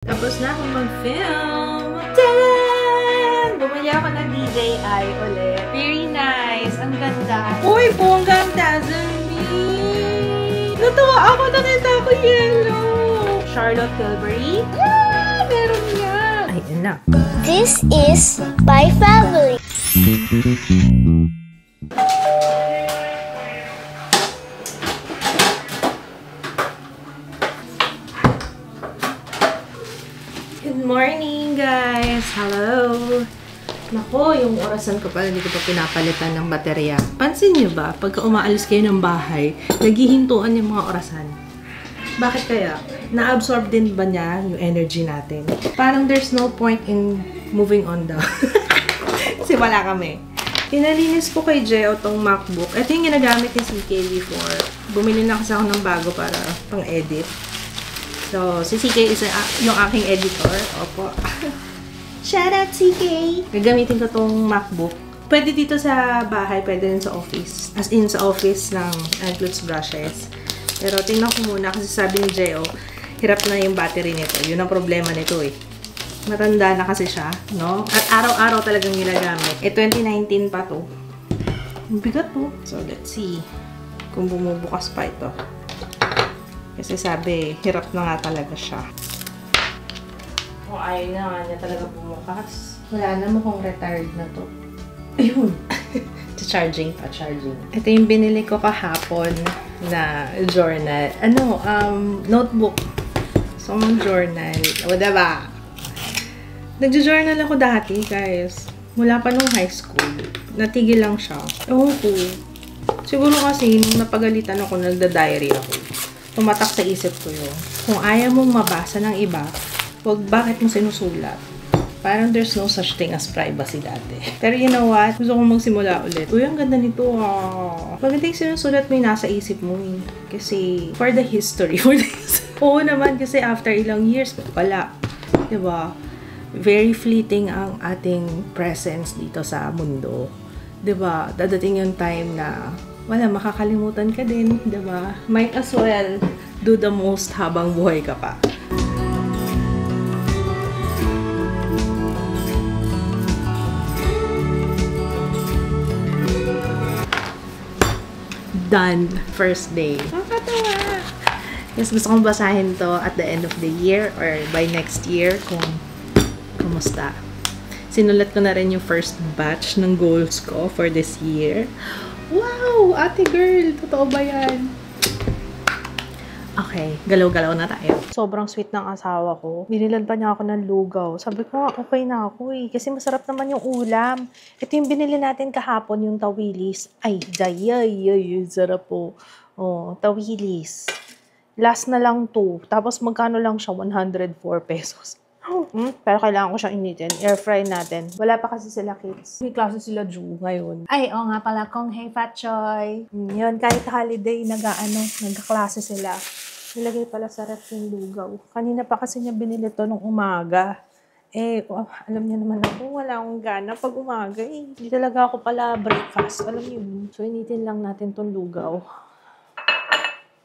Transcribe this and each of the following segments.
Tapos na akong mag-film. Tadaan! Bumili ako ng DJI ulit. Very nice. Ang ganda. Uy, bonggang Dazzle-Me! Natuwa ako. Nakita ko yellow. Charlotte Tilbury. Yeah! Meron yan. Ay, na. This is my family. Good morning, guys! Hello! Nako, yung orasan ko pala, hindi ko pa pinapalitan ng baterya. Pansin niyo ba, pagka umaalis kayo ng bahay, naghihintuan yung mga orasan? Bakit kaya? Na-absorb din ba niya yung energy natin? Parang there's no point in moving on daw. Kasi wala kami. Pinalinis ko kay Jeo tong MacBook. Ito yung ginagamit ni CK before. Bumili na kasi ako ng bago para pang-edit. So, si CK is yung aking editor. Opo. Shout out, CK! Gagamitin ko tong MacBook. Pwede dito sa bahay, pwede din sa office. As in, sa office ng Anklets brushes. Pero tingnan ko muna kasi sabi ni Jeo, hirap na yung battery nito. Yun ang problema nito eh. Matanda na kasi siya, no? At araw-araw talagang ginagamit. 2019 pa to. Ang bigat to. So, let's see kung bumubukas pa ito. Kasi sabi, hirap na nga talaga siya. Kung ayaw na nga niya talaga bumukas. Wala na, mukhang retired na to. Ayun! Charging pa, charging. Ito yung binili ko kahapon na journal. Notebook. So, journal. O, diba? Nagjo-journal ako dati, guys. Mula pa nung high school. Natigil lang siya. Ewan ko. Siguro kasi, nung napagalitan ako, nagda-diary ako. Tumatak sa isip ko yun. Kung ayaw mong mabasa ng iba, wag bakit mo sinusulat. Parang there's no such thing as privacy dati. Pero you know what? Gusto kong magsimula ulit. Uy, ang ganda nito ah. Maganda yung sinusulat mo yung nasa isip mo eh. Kasi, for the history. Oo naman, kasi after ilang years, wala. Diba? Very fleeting ang ating presence dito sa mundo. Diba? Dadating yung time na wala, makakalimutan ka din, diba? Might as well do the most habang buhay ka pa. Done. First day. Nakakatawa! Yes, gusto kong basahin to at the end of the year or by next year kung kumusta. Sinulat ko na rin yung first batch ng goals ko for this year. Wow! Ate girl! Totoo ba yan? Okay, galaw-galaw na tayo. Sobrang sweet ng asawa ko. Binilan pa niya ako ng lugaw. Sabi ko nga, okay na ako eh. Kasi masarap naman yung ulam. Ito yung binili natin kahapon, yung tawilis. Ay, sarap po. Oh, tawilis. Last na lang to. Tapos magkano lang siya? 104 pesos. Pero kailangan ko siyang initin. Air fry natin. Wala pa kasi sila kids. May klase sila Ju ngayon. Ay, oo nga pala. Kong hey Fat Choy. Yun, kahit holiday, nagkaklase sila. Nilagay pala sa ref yung lugaw. Kanina pa kasi niya binili to nung umaga. Eh, alam niya naman ako, wala akong gana pag umaga eh. Hindi talaga ako pala breakfast. Alam niyo. So, initin lang natin tong lugaw.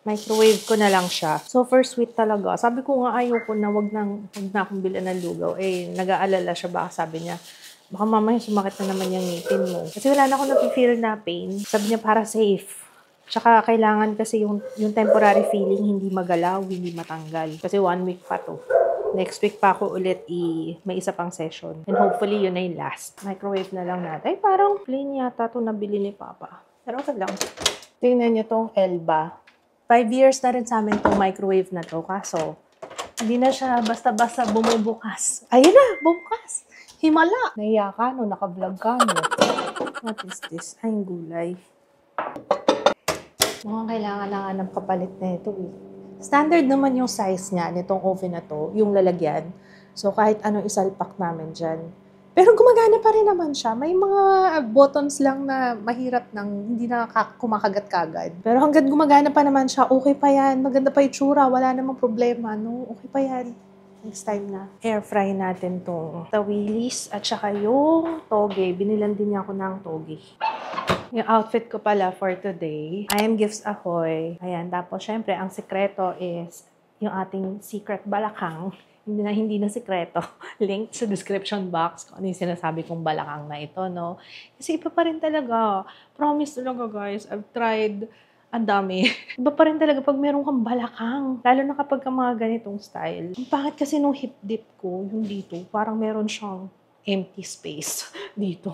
Microwave ko na lang siya. So, for sweet talaga. Sabi ko nga ayoko na wag na akong bilhan ng lugaw. Eh, nag-aalala siya baka sabi niya, baka mamaya sumakit na naman yung ngipin mo. Kasi wala na akong napifeel na pain. Sabi niya para safe. Tsaka kailangan kasi yung temporary feeling hindi magalaw, hindi matanggal. Kasi 1 week pa to. Next week pa ako ulit may isa pang session. And hopefully yun na yung last. Microwave na lang natin. Ay, parang plain yata to nabili ni Papa. Pero okay lang. Tingnan niyo tong Elba. 5 years na rin sa amin tong microwave na to. Kaso, hindi na siya basta-basta bumubukas. Ayun na, bumukas. Himala. Naiya ka, no? Naka-vlog ka, no? What is this? Ay, yung gulay. Mukhang kailangan na nga ng kapalit na ito eh. Standard naman yung size niya nitong oven na to, yung lalagyan. So, kahit anong isalpak namin dyan. Pero gumagana pa rin naman siya. May mga buttons lang na mahirap nang hindi na kumakagat-kagad. Pero hanggang gumagana pa naman siya, okay pa yan. Maganda pa yung tsura, wala namang problema. No? Okay pa yan. Next time na. Air fry natin tong tawilis at saka yung toge. Binilan din niya ako ng toge. Yung outfit ko pala for today, I am Gifts Ahoy. Ayan, tapos syempre, ang sikreto is yung ating secret balakang. hindi na sekreto. Link sa description box kung ano yung sinasabi kong balakang na ito, no? Kasi iba pa rin talaga. Promise talaga, guys. I've tried. Ang dami. Iba pa rin talaga pag meron kang balakang. Lalo na kapag ka mga ganitong style. Ang pangit kasi nung hip dip ko, yung dito, parang meron siyang empty space dito.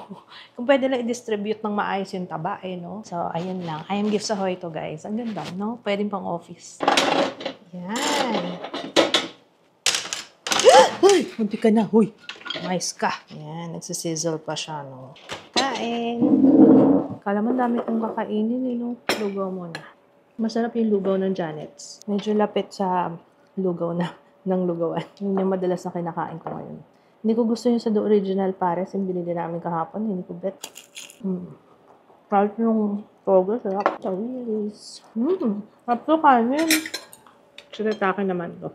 Kung pwede lang i-distribute ng maayos yung taba, no? So, ayun lang. I am Gifts Ahoy to, guys. Ang ganda, no? Pwede pang office. Yan. Ay! Hindi ka na, huy! Nice ka. Yan, nagsisizzle pa siya, no? Kain! Kala mo dami kong kakainin, no? Lugaw mo na. Masarap yung lugaw ng Janet's. Medyo lapit sa lugaw ng lugawan. Yun yung madalas na kinakain ko ngayon. Hindi ko gusto yung sa The Original Pares, yung binili namin kahapon. Hindi ko bet. Kahit yung togo, sarap. Chawilis. Sarap to kanin. Sinatake naman to.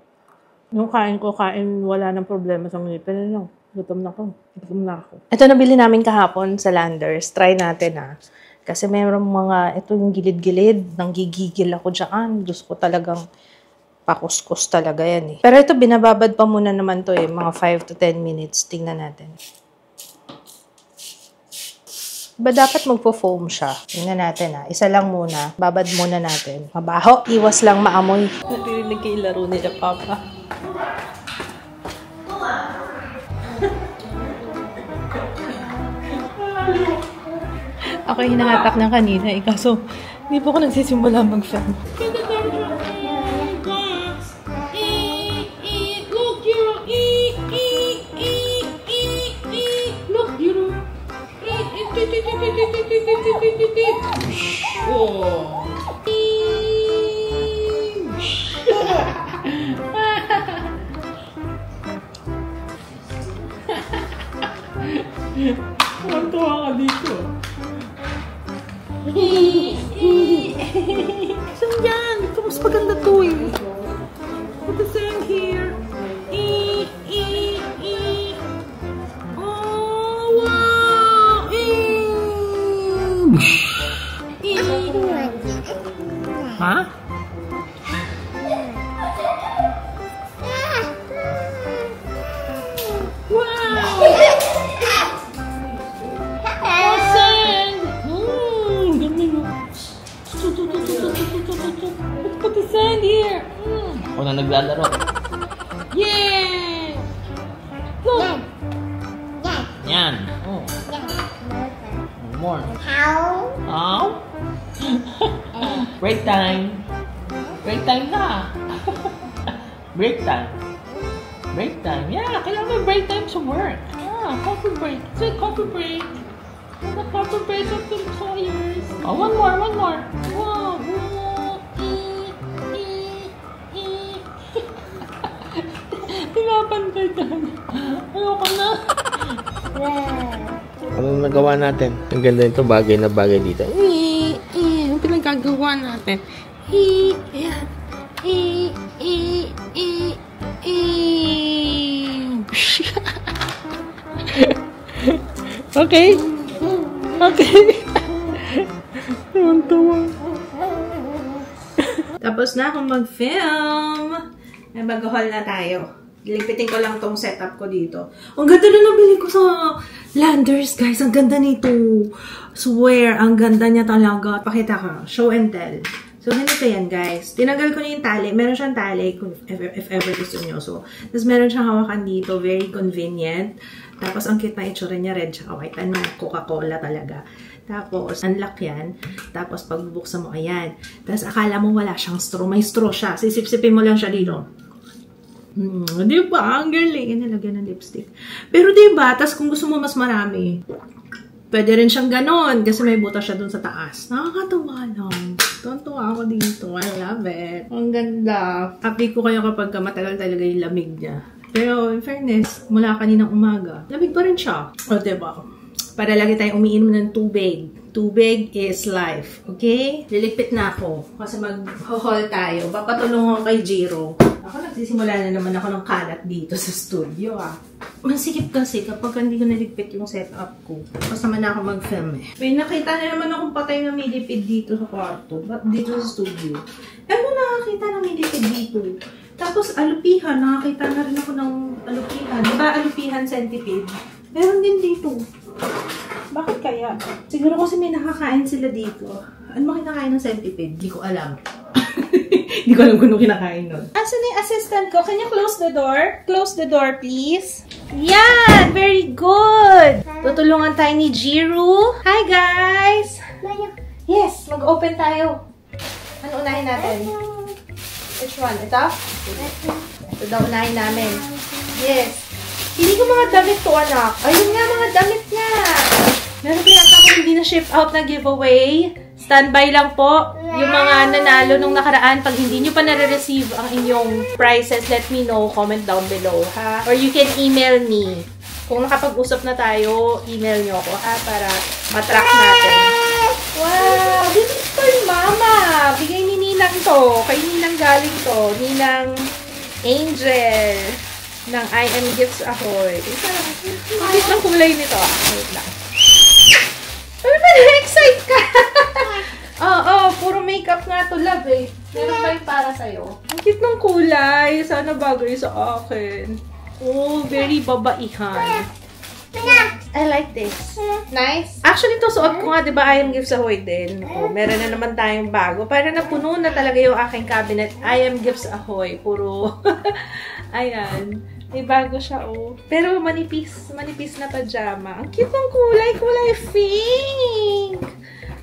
Yung kain ko, wala ng problema sa ngipin. Ano? Gutom na ako. Ito nabili namin kahapon sa Landers. Try natin, ha. Kasi mayroong ito yung gilid-gilid. Nanggigigil ako dyan. Gusto ko talagang pakuskus talaga yan, eh. Pero ito, binababad pa muna naman to, eh. Mga 5 to 10 minutes. Tingnan natin. Ba dapat magpo-foam siya? Tingnan natin, ha. Isa lang muna. Babad muna natin. Mabaho. Iwas lang maamoy. Narinig kayo laro nila, Papa. Ako yung hinangatak ng kanina, eh. Kaso, hindi po ako nagsisimula mag-film. Tuwa ka dito. Saan yan? Ito mas maganda to, eh. Put the sand here. Oh, wow! Ha? Ako na naglalaro. Yeah! Go! Yan. Oh. More. How? How? Break time. Break time na. Break time. Break time. Yeah, kailangan may break time sa work. Yeah, coffee break. Say coffee break. The coffee break of the employers. Oh, one more. Wow. Pinapantay ka na. Ayoko na. Anong nagawa natin? Ang ganda nito, bagay na bagay dito. Ang pinagagawa natin. Okay. Tuwan-tuwa. Tapos na akong mag-film. May mag-haul na tayo. Lipitin ko lang tong setup ko dito. Ang ganda na nabili ko sa Landers, guys. Ang ganda nito. Swear, ang ganda niya talaga. Pakita ko. Show and tell. So, ganito yan, guys. Tinanggal ko na yung tali. Meron siyang tali if ever gusto nyo. So, tapos meron siyang hawakan dito. Very convenient. Tapos, ang cute na itsura niya, red tsaka white. Ano, Coca-Cola talaga. Tapos, unlock yan. Tapos, pagbubuksan mo, ayan. Tapos, akala mo wala siyang straw. May straw siya. Sisip-sipin mo lang siya dito. Diba? Ang galing. Nalagyan ng lipstick. Pero diba? Tapos, kung gusto mo mas marami, pwede rin siyang ganon. Kasi may butas siya dun sa taas. Nakakatuwa lang. Tuntua ako dito. I love it. Ang ganda. Happy ko kayo kapag matagal talaga yung lamig niya. Pero, in fairness, mula kaninang umaga, lamig pa rin siya. O, diba? Para lagi tayong umiinom ng tubig. Tubig is life. Okay? Liligpit na ako. Kasi mag-haul tayo. Papatulong ako kay Jiro. Ako nagsisimula na naman ako ng kalat dito sa studio, ah. Masikip kasi kapag hindi ko naligpit yung setup ko. Tapos naman ako mag-film, eh. May nakita na naman akong patay na millipede dito sa kwarto. Dito sa studio. Ano nakakita ng millipede dito? Tapos alupihan, nakakita na rin ako ng alupihan. Diba alupihan centipede? Meron din dito. Bakit kaya? Siguro kasi may nakakain sila dito. Ano ba kinakain ng centipede? Hindi ko alam. Hindi ko alam kung ano kinakain nun. Asan na yung assistant ko? Can you close the door? Close the door, please. Yan! Very good! Tutulungan tayo ni Jiru. Hi, guys! Yes, mag-open tayo. Ano unahin natin? Which one? Ito? Ito daw unahin namin. Yes. Hindi ko mga damit to, anak. Ayun nga, mga damit niya. Meron pa yata kung hindi na ship out na giveaway. Standby lang po. Yung mga nanalo nung nakaraan, pag hindi nyo pa nare-receive ang inyong prizes, let me know. Comment down below, ha? Or you can email me. Kung nakapag-usap na tayo, email nyo ako, ha? Para matrack natin. Wow! This is for Mama! Bigay ni Ninang to. Kay Ninang galing to. Ninang Angel ng I Am Gifts Ahoy. Ang cute ng kulay nito. Wait lang. Ano ba? Na-excite ka? Oo, puro makeup nga to, love eh. Meron ba yung para sa'yo? Ang cute ng kulay. Sana bagay sa akin. Oh, very babaihan. I like this. Nice. Actually, ito suot ko nga, di ba, I Am Gifts Ahoy din. Oh, meron na naman tayong bago. Para napuno na talaga yung aking cabinet. I Am Gifts Ahoy. Puro, ayan. May bago siya, oh. Pero manipis na pajama. Ang cute ng kulay pink.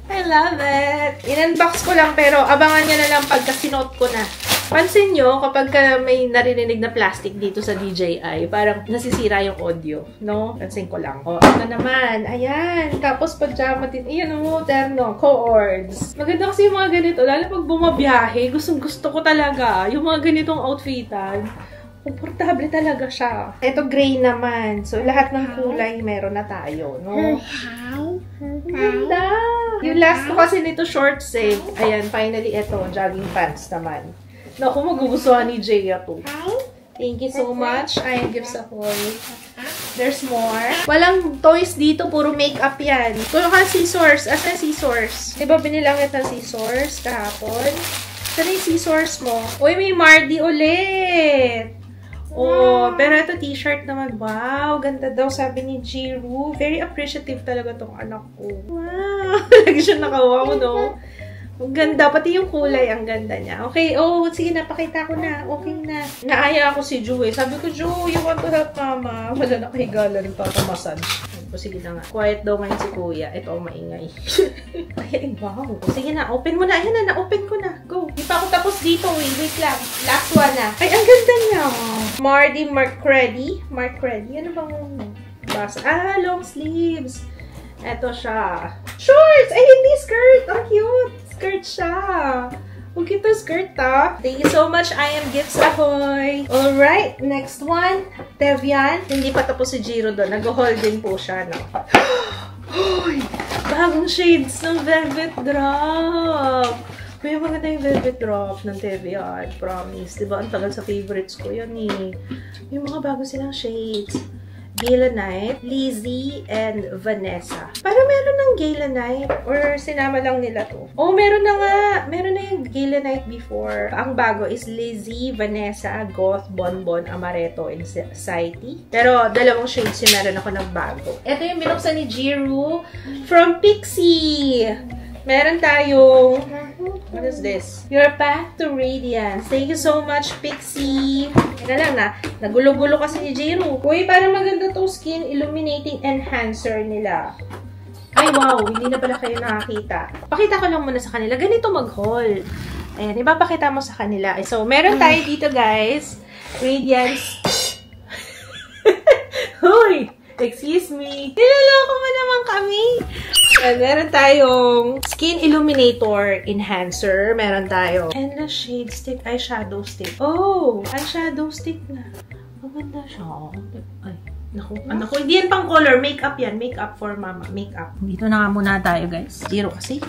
I love it. In-unbox ko lang, pero abangan nyo na lang pagka sinuot ko na. Pansin nyo, kapag may naririnig na plastic dito sa DJI, parang nasisira yung audio, no? Pansin ko lang. O, ito naman. Ayan. Tapos pajama din. Ayan, oh, terno. Co-ords. Maganda kasi yung mga ganito. Lalo pag bumabiyahe, gusto ko talaga. Yung mga ganitong outfitan. Komportable talaga siya. Ito gray naman. So, lahat ng kulay meron na tayo, no? Ganda! Yung last ko kasi nito shorts eh. Ayan, finally ito. Jogging pants naman. Naku, magugustuhan ni Jaya to. Thank you so much. I Am Gifts Ahoy. There's more. Walang toys dito. Puro makeup yan. Kung ka scissors. Asan scissors? Diba binilangit ng scissors kahapon? Saan yung scissors mo? Uy, may Mardi ulit! Oh, pero ito t-shirt naman. Wow, ganda daw sabi ni Jiru. Very appreciative talaga tong anak ko. Wow, lagi siya nakawaw, no? Ang ganda, pati yung kulay, ang ganda niya. Okay, oh, sige na, pakita ko na. Okay na. Naaya ako si Ju eh. Sabi ko, Ju, you want to help Mama? Wala na kahigalan, nagpapamassage. Sige na nga. Quiet daw ngayon si Kuya. Ito ang maingay. Ay, wow. Sige na, open mo na. Ayan na, na-open ko na. Go. Di pa ako tapos dito eh. Wait lang. Last one na. Ay, ang ganda niya. Mardi Mercredi. Mercredi. Ano bang basa? Ah, long sleeves. Ito siya. Shorts! Ay, hindi skirt. Ang cute. Skirt siya. Huwag ito skirt, ha? Thank you so much, I Am Gifts Ahoy! Alright, next one. Tevian. Hindi pa tapos si Jiro doon. Nag-haul din po siya, no? Hoy! Bagong shades ng Velvet Drop! May maganda yung Velvet Drop ng Tevian. Promise. Diba? Ang tagal sa favorites ko yan, eh. Yung mga bago silang shades. Gala Night, Lizzie, and Vanessa. Parang meron ng Gala Night or sinama lang nila to. Oh, meron na nga. Meron na yung Gala Night before. Ang bago is Lizzie, Vanessa, Goth, Bonbon, Amaretto, and Saiti. Pero dalawang shades yung meron ako ng bago. Ito yung binuksan ni Jiru from Pixie. Meron tayong... What is this? Your Path to Radiance. Thank you so much, Pixie. Teka lang na. Nagulo-gulo kasi ni Jiru. Uy, parang maganda to skin illuminating enhancer nila. Ay, wow. Hindi na pala kayo nakakita. Pakita ko lang muna sa kanila. Ganito mag-haul. Ayan, ipapakita mo sa kanila. So, meron tayo dito, guys. Radiance. Hoy! Excuse me. Niloloko mo naman kami. And meron tayong Skin Illuminator Enhancer. Meron tayo Endless Shade Stick, Eyeshadow Stick. Oh! Eyeshadow Stick na. Maganda siya. Ay, naku. Naku, hindi yan pang color. Makeup yan. Makeup for Mama. Makeup. Dito na nga muna tayo, guys. Zero kasi.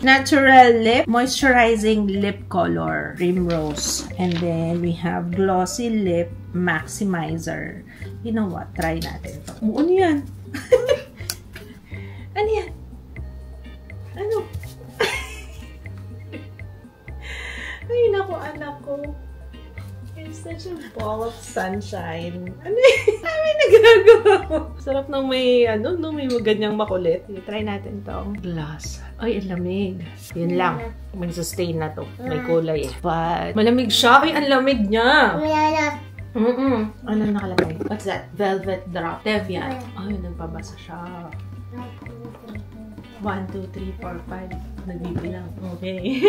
Natural Lip Moisturizing Lip Color. Primrose. And then, we have Glossy Lip Maximizer. You know what? Try natin ito. Ano yan? Ano yan? Ano? Ay, naku, anak ko. Ball of sunshine. Ano yun? Ano nagagawa mo? Sarap nang may, may ganyang makulit. Try natin tong glass. Ay, ang lamig. Yun lang. May sustain na to. May kulay eh. But, malamig siya. Ay, ang lamig niya. Ano nakalagay? What's that? Velvet drop. Devian. Ay, nagpabasa siya. 1, 2, 3, 4, 5. Nagbibilang. Okay.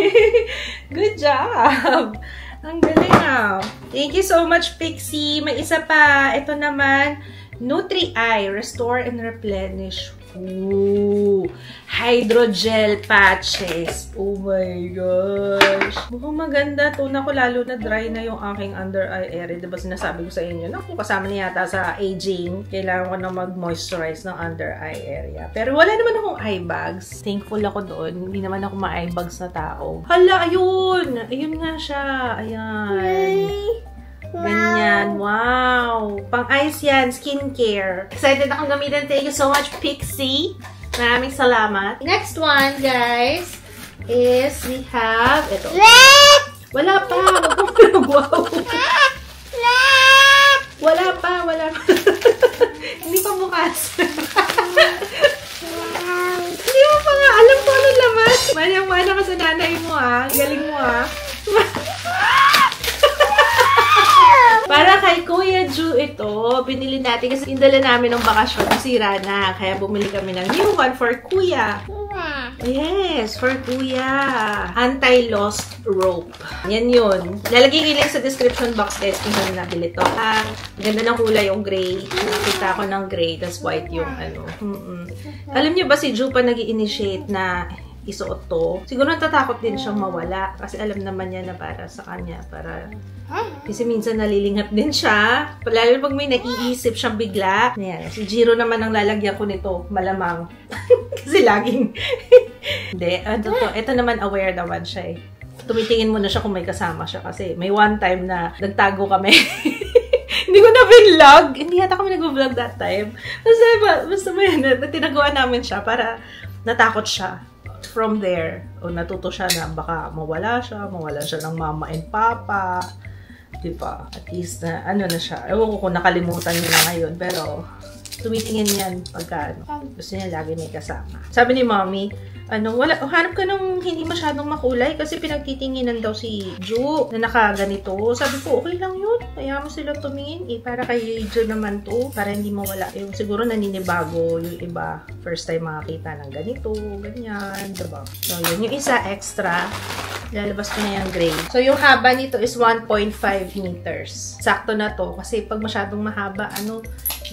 Good job! Ang galing ah. Thank you so much, Pixie. May isa pa. Ito naman, Nutri-Eye. Restore and Replenish. Ooh. Hydrogel patches. Oh my gosh. Mukhang maganda to. Naku, lalo na dry na yung aking under eye area. Diba sinasabi ko sa inyo? Naku, kasama na yata sa aging. Kailangan ko na mag-moisturize ng under eye area. Pero wala naman akong eye bags. Thankful ako doon. Hindi naman ako ma-eye bags na tao. Hala, ayun! Ayun nga siya. Ayan. Ganyan. Wow! Pang-eyes yan. Skincare. Excited akong gamitin. Thank you so much, Pixie. Maraming salamat. Next one, guys, is we have ito. Wala pa. Wow. Wala pa. Hindi pa bukas. Hindi mo pa nga alam kung anong laman. Manang-mana ka sa nanay mo, ah. Galing mo, ah. Para kay Kuya Ju ito, binili natin kasi indala namin ng bakasyon, nasira na. Kaya bumili kami ng new one for Kuya. Yes, for Kuya. Anti-lost rope. Yan yun. Lalagay ko lang sa description box guys kung saan nabili ito. Ganda ng kulay yung gray. Nakita ko ng gray, tas white yung ano. Alam niyo ba si Ju pa nag-i-initiate na isuot to? Siguro natatakot din siyang mawala kasi alam naman niya na para sa kanya. Kasi minsan nalilingat din siya. Lalo pag may naiisip siyang bigla. Ayan, si Jiro naman ang lalagyan ko nito. Malamang. Kasi laging. Hindi. Ito naman aware naman siya eh. Tumitingin muna siya kung may kasama siya kasi may one time na nagtago kami. Hindi ko na vlog. Hindi yata kami nag-vlog that time. Basta may tinagawa namin siya para natakot siya. From there, natuto siya na baka mawala siya ng mama and papa. Diba? At least na, na siya. Ewan ko kung nakalimutan niya na ngayon, pero tumitingin yan pagka, gusto niya lagi may kasama. Sabi ni mommy, hanap ka ng hindi masyadong makulay kasi pinagtitinginan daw si Ju na nakaganito. Sabi ko, okay lang yun. Kaya mo sila tumingin. Para kay Ju naman to. Para hindi mawala. Yung siguro naninibago yung iba. First time makakita ng ganito. Ganyan. Diba? So, yun. Yung isa extra. Lalabas ko na yung gray. So, yung haba nito is 1.5 meters. Sakto na to. Kasi pag masyadong mahaba,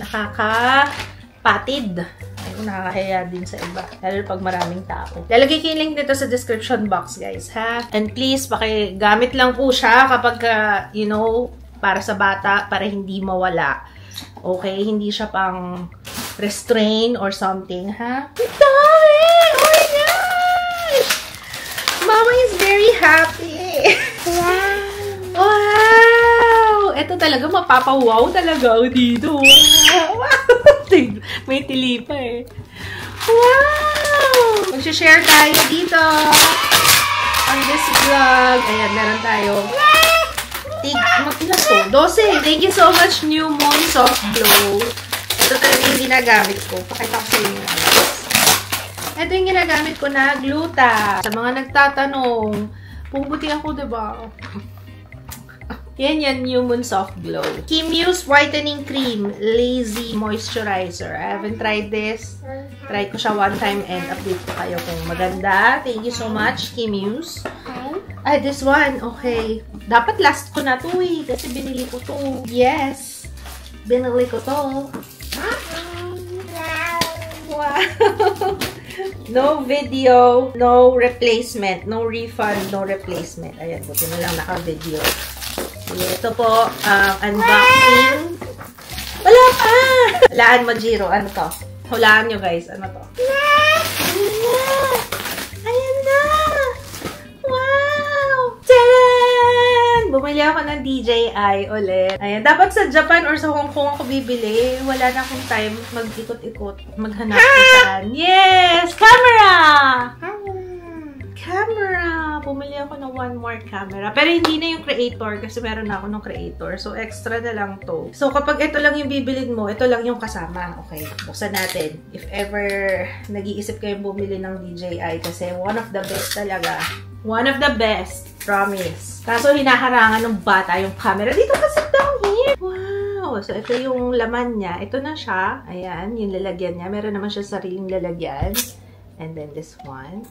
nakakapatid. Ay, nakakahiya din sa iba. Lalo pag maraming tao. Lalagay ko yung link dito sa description box, guys, ha? And please, pakigamit lang po siya kapag, para sa bata, para hindi mawala. Okay? Hindi siya pang restrain or something, ha? Ang dami! Oh my gosh! Mama is very happy. Wow! Wow! Ito talaga, mapapawaw talaga dito. Wow! May tili pa eh. Wow! Mag-share tayo dito on this vlog. Ayan, meron tayo. Ilan to? 12. Thank you so much, New Moon Soft Glow. Ito talaga yung ginagamit ko. Pakita ko sa inyo. Ito yung ginagamit ko na gluta. Sa mga nagtatanong, puputi ako, diba? Yan, New Moon Soft Glow. Kimuse Whitening Cream Lazy Moisturizer. I haven't tried this. Try ko siya one time and update ko kayo kung maganda. Thank you so much, Kimuse. Ay, this one. Okay. Dapat last ko na to eh. Kasi binili ko to. Yes. Binili ko to. Wow. No video, no replacement. No refund, no replacement. Ayan, buti na lang naka-video. Ito po, unboxing. Wala pa! Hulaan mo, Jiro. Ano to? Hulaan nyo, guys. Ano to? Ayan na! Wow! Tadaan! Bumili ako ng DJI ulit. Ayan. Dapat sa Japan or sa Hong Kong ako bibili. Wala na akong time mag-ikot-ikot. Maghanap kung saan. Yes! Camera! camera! Bumili ako ng one more camera. Pero hindi na yung creator kasi meron na ako ng creator. So, extra na lang to. So, kapag ito lang yung bibilin mo, ito lang yung kasama. Okay, buksan natin. If ever nag-iisip kayong bumili ng DJI kasi one of the best talaga. One of the best. Promise. Kaso hinaharangan ng bata yung camera. Dito kasi down here. Wow! So, ito yung laman niya. Ito na siya. Ayan, yung lalagyan niya. Meron naman siya sariling lalagyan. And then this one.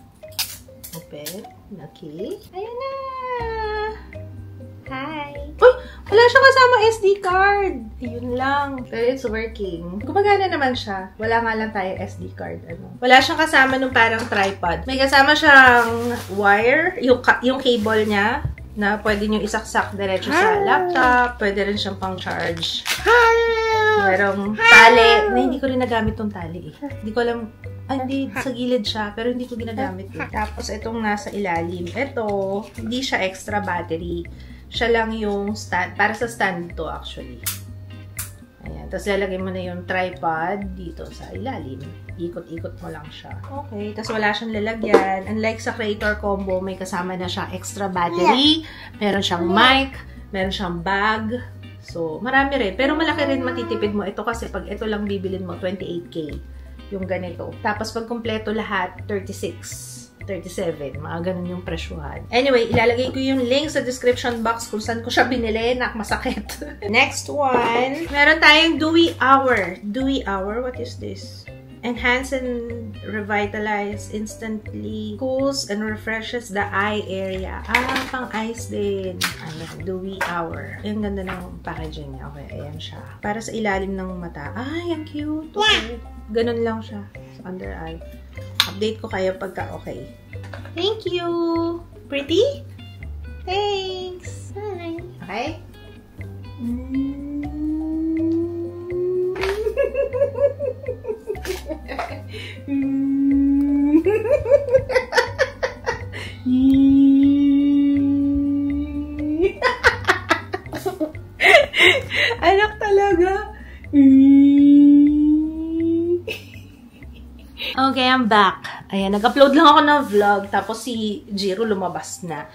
Open. Okay. Ayan na! Hi! Uy! Wala siya kasama SD card! Yun lang. Pero it's working. Gumagana naman siya. Wala nga lang tayo SD card. Ano. Wala siyang kasama nung parang tripod. May kasama siyang wire. Yung cable niya na pwede nyo isaksak diretso sa laptop. Pwede rin siyang pang-charge. Merong tali. Na hindi ko rin nagamit tong tali eh. Hindi ko alam. Hindi, sa gilid siya, pero hindi ko ginagamit eh. Tapos, itong nasa ilalim. Ito, hindi siya extra battery. Siya lang yung stand. Para sa stand to actually. Ayan. Tapos, lalagay mo na yung tripod dito sa ilalim. Ikot-ikot mo lang siya. Okay. Tapos, wala siyang lalagyan. Unlike sa Creator Combo, may kasama na siya extra battery. Meron siyang mic. Meron siyang bag. So, marami rin. Pero malaki rin matitipid mo. Ito kasi, pag ito lang bibilin mo, 28K. Yung ganito. Tapos, pag kumpleto lahat, 36, 37. Mga ganun yung presyuhan. Anyway, ilalagay ko yung link sa description box kung saan ko siya binili. Masakit. Next one. Meron tayong Dewy Hour. Dewy Hour? What is this? Enhance and revitalize, instantly cools and refreshes the eye area. Ah, pang eyes din. Ayan, Dewy Hour. Ang ganda ng packaging niya. Okay, ayan siya. Para sa ilalim ng mata. Ay, ang cute. Okay. Ganun lang siya sa under eye. Update ko kayo pagka okay. Thank you! Pretty? Thanks! Hi! Okay? Anak talaga! Okay, I'm back. Ayan, nag-upload lang ako ng vlog. Tapos si Jiro lumabas na.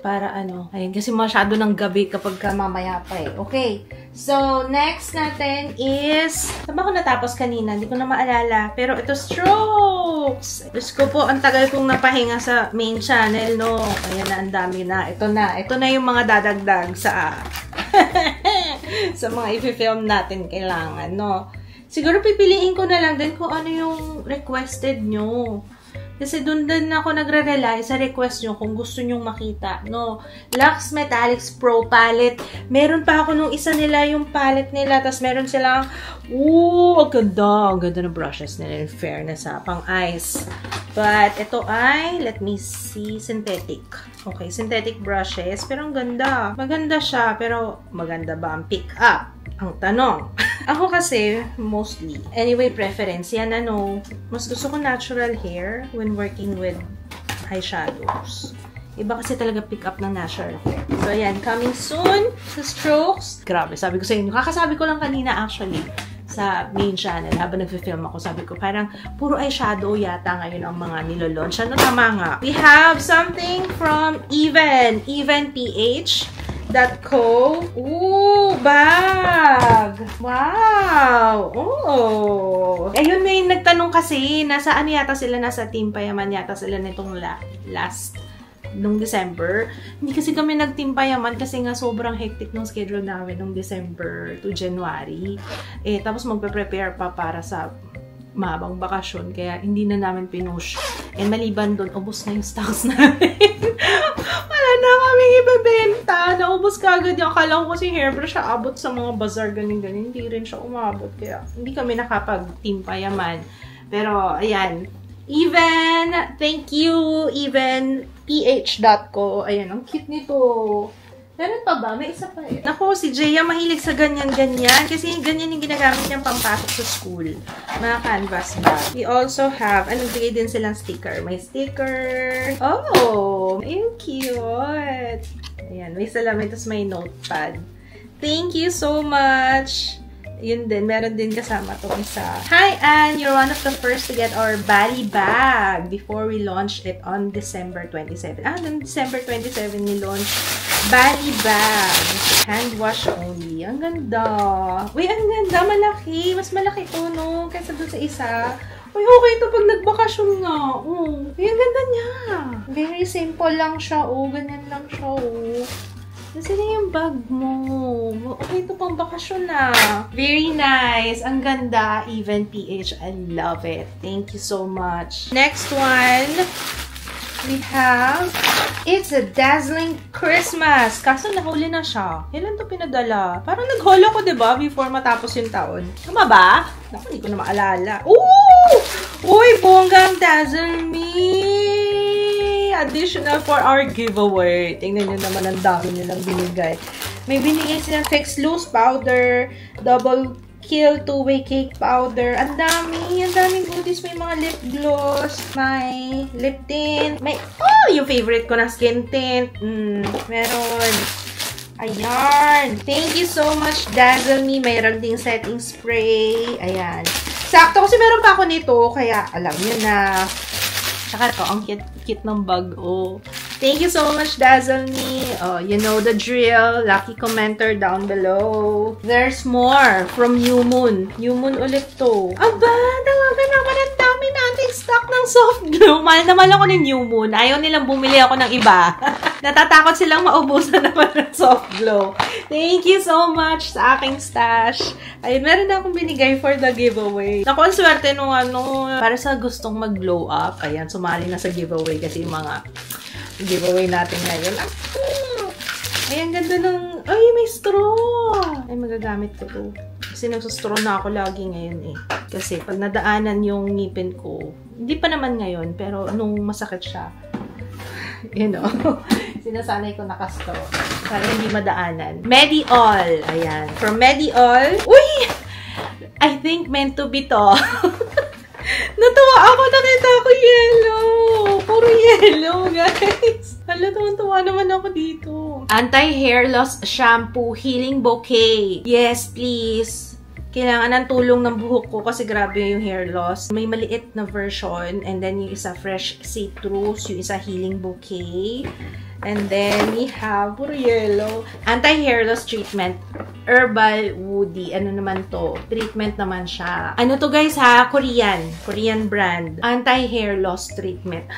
Para ano, ayun, kasi masyado ng gabi kapag mamaya pa eh. Okay, so next natin is, saan ba ako natapos kanina? Hindi ko na maalala. Pero ito, strokes! Diyos ko po, ang tagal kong napahinga sa main channel, no? Ayan na, ang dami na. Ito na. Ito na yung mga dadagdag sa sa mga i-film natin kailangan, no? Siguro pipiliin ko na lang din kung ano yung requested nyo. Kasi doon din ako nagre-rely sa request nyo kung gusto nyong makita, no? Lux Metallics Pro Palette. Meron pa ako nung isa nila yung palette nila. Tapos meron silang, ang ganda. Ang ganda ng brushes nila. In fairness ha, pang eyes. But ito ay, let me see, synthetic. Okay, synthetic brushes. Pero ang ganda. Maganda siya, pero maganda ba ang pick up? Ang tanong. Ako kasi, mostly, anyway, preference, yan ano, mas gusto ko natural hair when working with eyeshadows. Iba kasi talaga pick up ng natural hair. So, ayan, coming soon sa strokes. Grabe, sabi ko sa inyo, kakasabi ko lang kanina actually, sa main channel, habang nag-film ako, sabi ko, parang puro eyeshadow yata ngayon ang mga nilolaunch. Ano, tama nga. We have something from Even PH. .co. Ooh, bag! Wow! Oh! Ayun, may nagtanong kasi, nasa ano yata sila, nasa Team Payaman yata sila nitong last, nung December. Hindi kasi kami nag-Team Payaman kasi nga sobrang hectic ng schedule namin nung December to January. Eh, tapos magpe-prepare pa para sa mahabang bakasyon, kaya hindi na namin pinush. And maliban doon, ubos na yung stocks namin. Wala na kaming ibebenta. Naubos ka agad yung akala ko kasi hairbrush siya abot sa mga bazaar, ganing-ganing. Hindi rin siya umabot. Kaya hindi kami nakapag-Team Payaman. Pero, ayan. Even, thank you, even ph.co. Ayan, ang cute nito. Meron pa ba? May isa pa eh. Naku, si Jaya mahilig sa ganyan-ganyan. Kasi ganyan yung ginagamit niyang pampasok sa school. Mga canvas bag. We also have, bigay din silang sticker. May sticker. Oh! Ayun, cute. Ayan, may salamin, tapos may notepad. Thank you so much. Yun din, meron din kasama to isa. Hi, Anne! You're one of the first to get our Bali bag before we launched it on December 27. Noong December 27, ni-launch Bali bag. Hand wash only. Ang ganda. Uy, ang ganda. Malaki. Mas malaki to, no? Kaysa doon sa isa. Uy, okay to pag nagbakasyon nga. Uy, ang ganda niya. Very simple lang siya. Ganyan lang siya. Kasi na yung bag mo. Okay ito pang bakasyon na. Very nice. Ang ganda. Even PH. I love it. Thank you so much. Next one, we have, it's a dazzling Christmas. Kaso nahuli na siya. Kailan to pinadala? Parang nag-haul ako, diba? Before matapos yung taon. Tama ba? Naku, hindi ko na maalala. Uy, bonggang Dazzle Me! Additional for our giveaway. Tingnan nyo naman ang dami nilang binigay. May binigay silang Fix Loose Powder, Double Kill 2-Way Cake Powder. Ang dami. Ang daming goodies. May mga lip gloss. May lip tint. May, yung favorite ko na skin tint. Meron. Ayan. Thank you so much, Dazzle Me. Mayroon ding setting spray. Ayan. Sakto kasi meron pa ako nito. Kaya alam nyo na. Tsaka ito, ang cute ng bag. Thank you so much, Dazzle Me. You know the drill. Lucky commenter down below. There's more from New Moon. New Moon ulit to. Aba, tawagan naman ang dami nating stock ng soft glue. Mahal naman ako ng New Moon. Ayaw nilang bumili ako ng iba. Natatakot silang maubusan naman ng soft glue. Thank you so much sa aking stash. Ayun, meron na akong binigay for the giveaway. Naku, ang swerte nung para sa gustong mag-glow up. Ayan, sumali na sa giveaway kasi yung mga giveaway natin ngayon. Ay, ang ganda ng, may straw. Ay, magagamit ko to. Kasi nagsustraw na ako lagi ngayon Kasi pag nadaanan yung ngipin ko, hindi pa naman ngayon, pero nung masakit siya, sinasanay ko nakastraw. Para hindi madaanan. Medi-All. Ayan. From Medi-All. Uy! I think meant to be to. Natuwa ako. Nakita ko yellow. Puro yellow, guys. Hala, tuwa naman ako dito. Anti-hair loss shampoo healing bouquet. Yes, please. Kailangan ng tulong ng buhok ko kasi grabe yung hair loss. May maliit na version and then yung isa fresh citrus, yung isa healing bouquet. And then we have puro yellow. Anti-hair loss treatment. Herbal Woody. Ano naman to? Treatment naman siya. Ano to guys ha? Korean brand. Anti-hair loss treatment.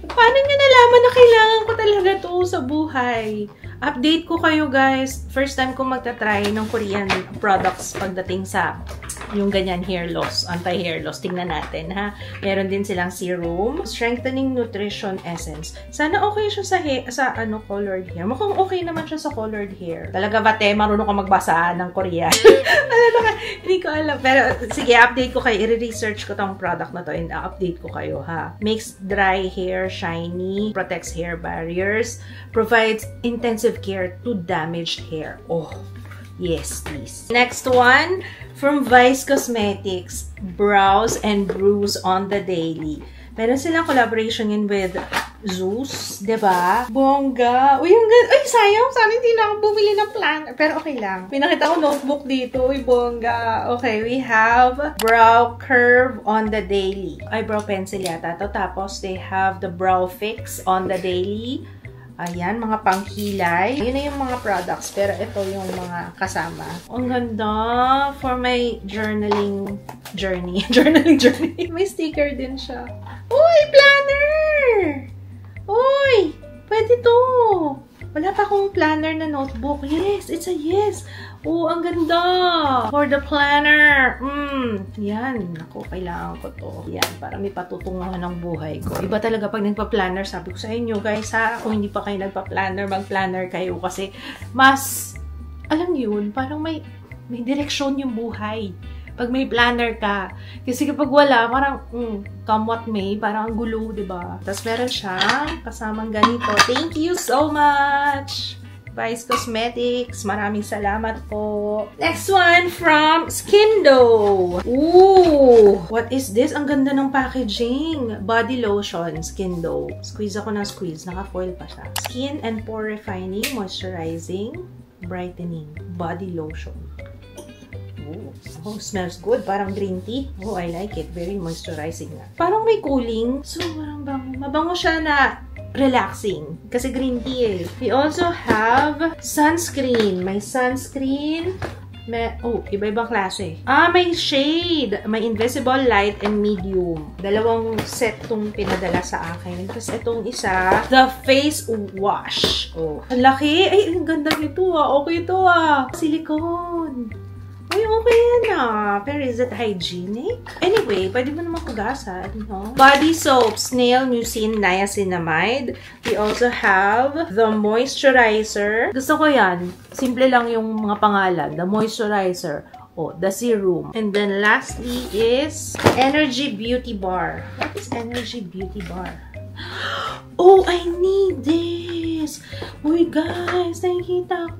Paano nyo nalaman na kailangan ko talaga to sa buhay? Update ko kayo guys. First time ko magta-try ng Korean products pagdating sa yung ganyan hair loss, anti-hair loss. Tingnan natin ha. Meron din silang serum, strengthening nutrition essence. Sana okay siya sa colored hair. Mukhang okay naman siya sa colored hair. Talaga ba te, marunong ka magbasa ng Korean? Hindi ko alam. Pero sige, update ko kayo. I-research ko tong product na to and update ko kayo ha. Makes dry hair shiny, protects hair barriers, provides intensive care to damaged hair. Yes, please. Next one, from Vice Cosmetics, Brows and Bruise on the Daily. Meron silang collaboration yun with Zeus, diba? Bongga. Uy, sayang. Sana hindi na ako bumili ng planner. Pero okay lang. Pinakita ko notebook dito. Uy, bongga. Okay, we have Brow Curve on the Daily. Eyebrow pencil yata to. Tapos, they have the Brow Fix on the Daily. Ayan, mga panghilay. Yun na yung mga products. Pero ito yung mga kasama. Ang ganda. For my journaling journey. May sticker din siya. Uy, planner! Uy, pwede to. Wala pa akong planner na notebook. Yes, it's a yes. Ang ganda. For the planner. Yan. Ako, kailangan ko to. Yan, para may patutunguhan ng buhay ko. Iba talaga pag nagpa-planner. Sabi ko sa inyo, guys, ha? Kung hindi pa kayo nagpa-planner, mag-planner kayo. Kasi, mas, alam yun, parang may direksyon yung buhay. Pag may planner ka. Kasi kapag wala, parang, come what may, parang ang gulo, diba? Tapos meron siyang kasamang ganito. Thank you so much! Vice Cosmetics. Maraming salamat po. Next one from Skindo. Ooh! What is this? Ang ganda ng packaging. Body lotion, Skindo. Squeeze ako ng squeeze. Naka-foil pa siya. Skin and pore refining, moisturizing, brightening. Body lotion. Oh, smells good. Parang green tea. Oh, I like it. Very moisturizing nga. Parang may cooling. So, parang bango. Mabango siya na relaxing. Kasi green tea eh. We also have sunscreen. May sunscreen. Iba-ibang klase. May shade. May invisible light and medium. Dalawang set tong pinadala sa akin. Tapos itong isa, the face wash. Oh, ang laki. Ay, ang ganda nito Okay ito Silicone. Ay, okay yan Pero is it hygienic? Anyway, pwede mo naman hugasan, no? Body soap, snail mucin niacinamide. We also have the moisturizer. Gusto ko yan. Simple lang yung mga pangalan. The moisturizer. The serum. And then lastly is Energy Beauty Bar. What is Energy Beauty Bar? Oh, I need this! Uy, guys, nakikita ko.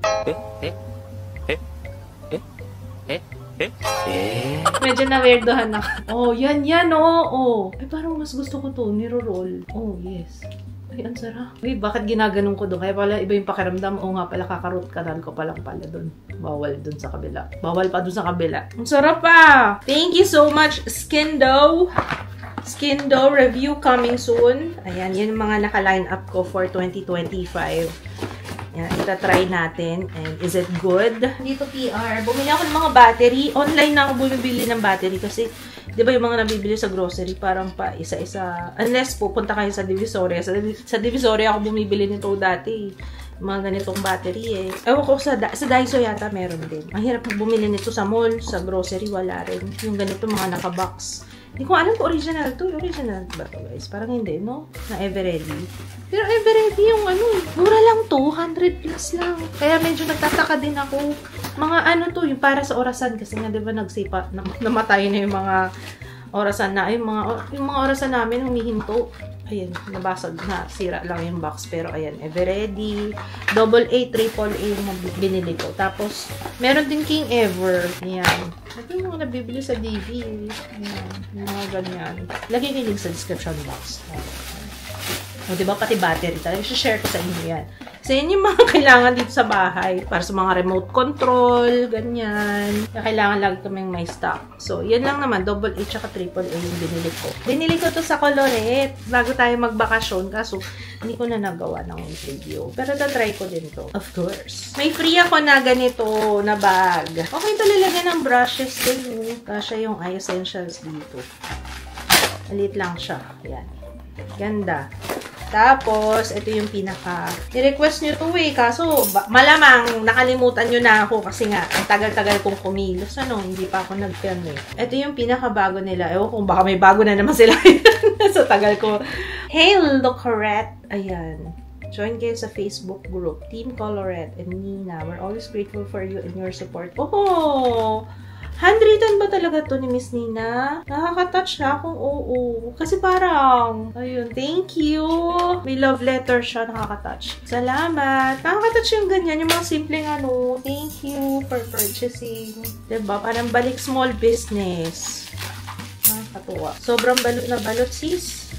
Medyo na-weirdohan ako. Yan. Ay, parang mas gusto ko to. Niro-roll. Oh, yes. Ay, ang sarap. Uy, bakit ginaganon ko doon? Kaya pala iba yung pakiramdam. Nga pala, kakarot kanal ko palang pala doon. Bawal doon sa kabila. Bawal pa doon sa kabila. Ang sarap pa! Thank you so much, Skindo. Skindo review coming soon. Ayan, yan yung mga naka-line up ko for 2025. Yan, ita-try natin. And is it good? Dito PR. Bumili ako ng mga battery. Online na ako bumibili ng battery kasi, di ba yung mga nabibili sa grocery, parang pa isa-isa. Unless pupunta kayo sa Divisoria. Sa Divisoria ako bumibili nito dati. Mga ganitong battery eh. Ewan ko, sa Daiso yata meron din. Ang hirap bumili nito sa mall, sa grocery, wala rin. Yung ganito mga naka-box. Hindi ko alam kung original to. Original ba to, guys? Parang hindi, no? Na Eveready. Pero Eveready yung mura lang to. 100 plus lang. Kaya medyo nagtataka din ako. Mga yung para sa orasan. Kasi nga, di ba, nagsipa, namatay na yung mga orasan na. Yung mga orasan namin, humihinto. Ayan, nabasag na. Sira lang yung box. Pero ayan, Eveready. AA, AAA yung binili ko. Tapos, meron din King Ever. Ayan. Ito yung mga nabibili sa DV. Ayan, yung mga ganyan. Lagay kayo sa description box. O, diba? Pati battery. Talaga, share ko sa inyo yan. So, yun yung mga kailangan dito sa bahay. Para sa mga remote control, ganyan. Kailangan lang kaming may stock. So, yan lang naman. AA tsaka AAA yung binili ko. Binili ko to sa Coloret. Bago tayo magbakasyon. Kaso, hindi ko na nagawa ng video. Pero tatry ko din to. Of course. May free ako na ganito na bag. Okay to lalagyan ng brushes din. Kasya yung eye essentials dito. Maliit lang siya. Yan. Ganda. Tapos, ito yung pinaka, i-request nyo to kaso, malamang nakalimutan nyo na ako kasi nga, ang tagal-tagal kong kumilos, hindi pa ako nag-film Ito yung pinaka bago nila. Ewan kung baka may bago na naman sila sa tagal ko. Hey, Locoret! Ayan. Join kayo sa Facebook group, Team Coloret and Nina. We're always grateful for you and your support. Oh! Handwritten ba talaga to ni Miss Nina? Nakaka-touch na kung oo. Kasi parang, ayun, thank you. May love letter siya, nakaka-touch. Salamat. Nakaka-touch yung ganyan, yung mga simpleng thank you for purchasing. Diba? Parang balik small business. Nakakatuwa. Sobrang balot na balot, sis.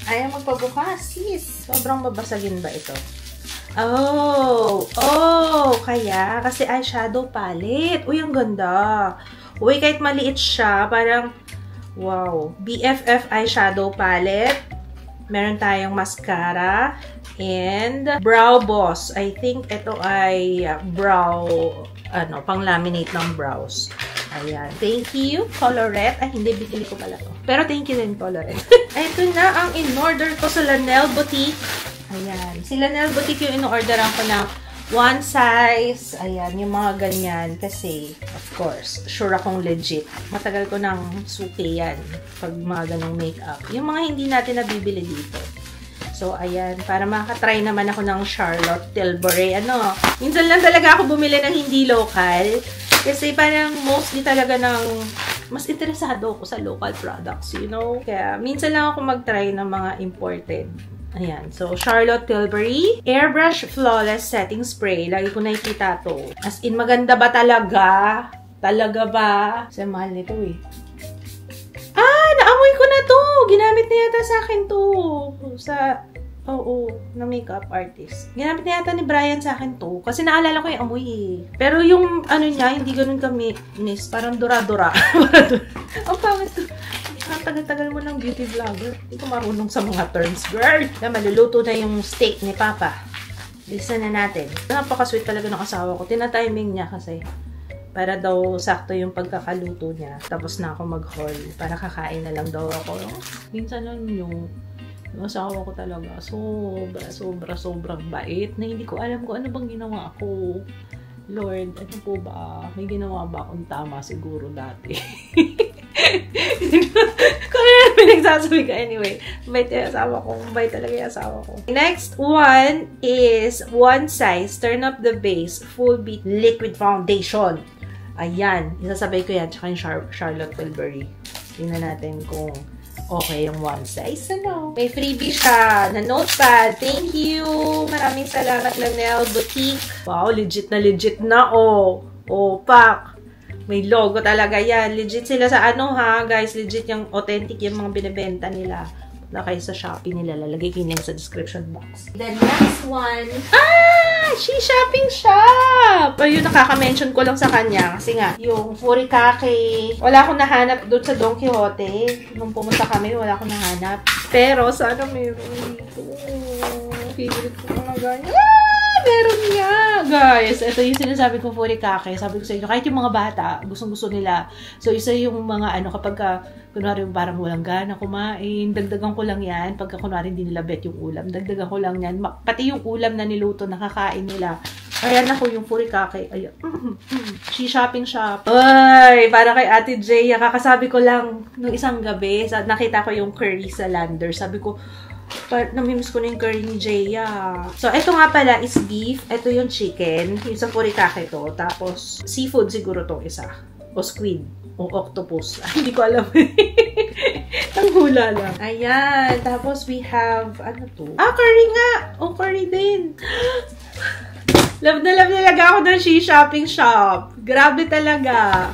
Ayaw magpabukas, sis. Sobrang babasagin ba ito? Kaya, kasi eyeshadow palette. Uy, ang ganda. Uy, kahit maliit siya, parang, wow. BFF eyeshadow palette. Meron tayong mascara. And, brow boss. I think ito ay brow, pang-laminate ng brows. Ayan. Thank you, Coloret. Ay, hindi, bibili ko pala to. Pero thank you din, Coloret. Ito na ang in-order ko sa Lanel Boutique. Ayan. Si Lanel Boutique yung in-orderan ko na one size. Ayan, yung mga ganyan. Kasi, of course, sure akong legit. Matagal ko nang suki yan pag mga ganong makeup. Yung mga hindi natin nabibili dito. So, ayan. Para makatry naman ako ng Charlotte Tilbury. Minsan lang talaga ako bumili ng hindi local. Kasi parang mostly talaga mas interesado ako sa local products, Kaya, minsan lang ako mag-try ng mga imported. Ayan. So, Charlotte Tilbury Airbrush Flawless Setting Spray. Lagi ko nakikita to. As in, maganda ba talaga? Talaga ba? Kasi mahal nito naamoy ko na to! Ginamit na yata sa akin to. Oo, na makeup artist. Ginamit na yata ni Brian sa akin to. Kasi naalala ko yung amoy eh. Pero yung ano niya, hindi ganun kami, miss. Parang dura-dura. Ang pangit to. Ang tagal-tagal mo ng beauty vlogger. Hindi ko marunong sa mga terms, girl. Na maluluto na yung steak ni Papa. Bilisan na natin. Napaka-sweet talaga ng asawa ko. Tina-timing niya kasi para daw sakto yung pagkakaluto niya. Tapos na ako mag-haul. Para kakain na lang daw ako. Minsan lang yung asawa ko talaga, sobrang bait na hindi ko alam kung ano bang ginawa ko. Lord, ano po ba? May ginawa ba akong tama siguro dati? Kung ano na pinagsasabi ka. Anyway, bait yung asawa ko. Bait talaga yung asawa ko. Next one is One Size Turn Up the Base Full Beat Liquid Foundation. Ayan. Isasabay ko yan. Tsaka yung Charlotte Tilbury. Tingnan natin kung okay yung One Size. Ano? May freebie siya na notepad. Thank you! Maraming salamat, Lanelle Boutique. Wow, legit na. Oh, pak. May logo talaga yan. Legit sila sa ano ha, guys. Legit yung authentic yung mga binibenta nila. Na kayo sa Shopee nila. Lalagay ko yung link sa description box. The next one. She Shopping Shop! Ayun, nakaka-mention ko lang sa kanya. Kasi nga, yung Furikake. Wala akong nahanap doon sa Don Quixote. Nung pumunta kami, wala akong nahanap. Pero, sana meron dito. Favorite ko na ganyan. Meron nga! Guys, ito yung sinasabi ko Furikake. Sabi ko sa inyo, kahit yung mga bata, gustong-gusto nila. So, isa yung mga ano, kapag kunwari parang walang gana kumain, dagdagan ko lang yan. Pagka kunwari hindi nila bet yung ulam, dagdagan ko lang yan. Pati yung ulam na niluto, nakakain nila. Ayan ako yung Furikake. Ayan. She Shopping Shop. Ay, para kay Ate Jaya. Kakasabi ko lang nung isang gabi, nakita ko yung curry sa Lander. Sabi ko, namimiss ko na yung curry ni Jaya. So, ito nga pala is beef. Ito yung chicken. Yung sa Furikake to. Tapos, seafood siguro tong isa. O squid. O octopus. Hindi ko alam. Ang hula lang. Ayan. Tapos, we have, ano to? Curry nga! O, curry din. Love na talaga ako ng She Shopping Shop. Grabe talaga.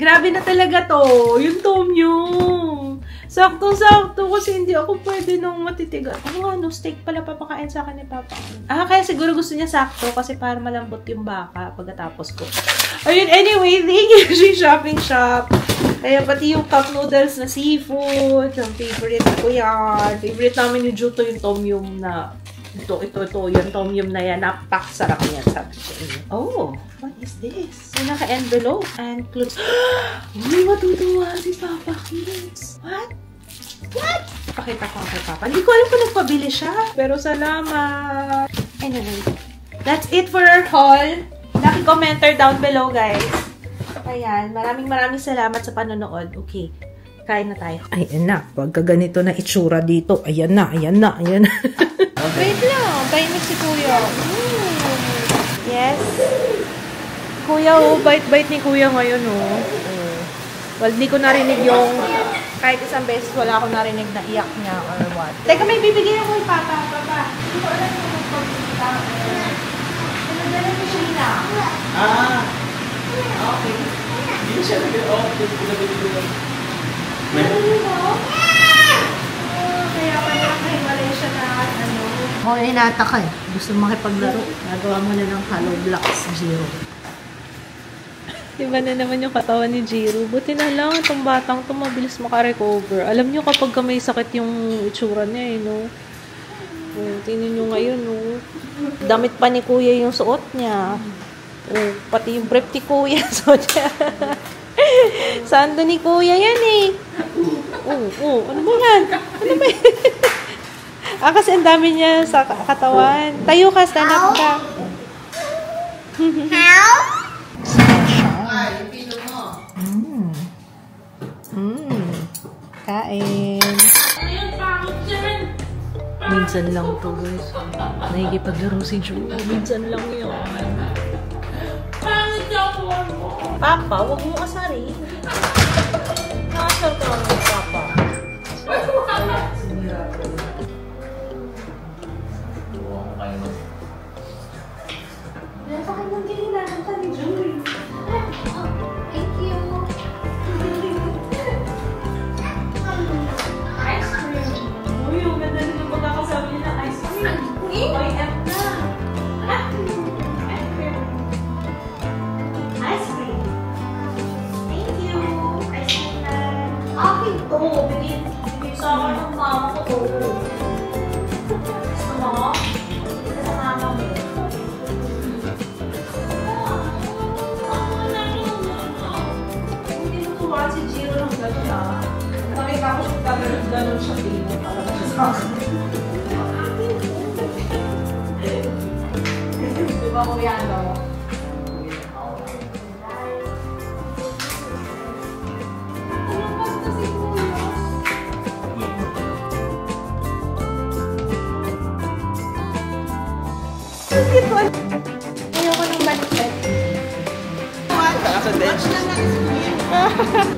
Grabe na talaga to. Yung tom yum. Saktong-sakto kasi hindi ako pwede nung matitigas. No, steak pala papakain sa akin ni Papa. Kaya siguro gusto niya sakto kasi para malambot yung baka pagkatapos ko. Ayun, anyway, thank you, She Shopping Shop. Kaya pati yung cup noodles na seafood, yung favorite ko yan. Favorite namin yung Juto, yung tom yum na ito, yung tom yum na yan. Napakasarap yan, sabi ko. Oh, what is this? May naka-envelope and clothes. Uy, matutuwa si Papa Kids. What? Pakita ko kay Papa. Hindi ko alam kung nagpabili siya. Pero salamat. Anyway, that's it for our haul. Naki-commenter down below, guys. Ayan, maraming salamat sa panonood. Okay, kain na tayo. Ayan na, pagka ganito na itsura dito. Ayan na. Wait lang, bait si Kuya. Yes. Kuya, bait ni Kuya ngayon, Well, hindi ko narinig yung kahit isang beses wala akong narinig na iyak niya or what. Teka, may bibigyan ako kay Papa. Hindi ko alam yung magpapita. Pinadala ni Sheila. Okay. Hindi siya nag-pinabili ko lang. Kaya pala nakahiwalay siya na ano. Hinata ka eh. Gusto makipaglaro. Nagawa mo na ng hollow blocks, Jiro. Diba na naman yung katawan ni Jiro. Buti na lang itong batang ito mabilis makarecover. Alam nyo kapag may sakit yung itsura niya no? Tingnan nyo ngayon, Damit pa ni Kuya yung suot niya. Pati yung brief ni Kuya suot niya. Sando ni Kuya yan ano ba yan? Kasi ang dami niya sa katawan. Tayo ka, stand up ka. Kain. Minsan lang to, guys. Nakikipaglaro si Drew. Minsan lang yun. Papa, huwag mo asarin. Nakasar ka lang ng Papa. Ice cream. Uy, ang ganda din yung pagkakasabi niya ng ice cream. mo, bigyan sa akin ng mama ko to. Gusto mo? Bigyan sa mama mo. Hindi mo tuwa si Jiro ng gano'n ah. Nakita ko siya gano'n siya tingin. Para ba siya sa akin? Di ba ko yan daw? Ayoko ng baliktad.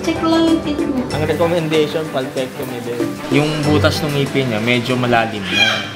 Check lang yung teeth mo. Ang recommendation, palpectomy din. Yung butas ng ngipin niya, medyo malalim na.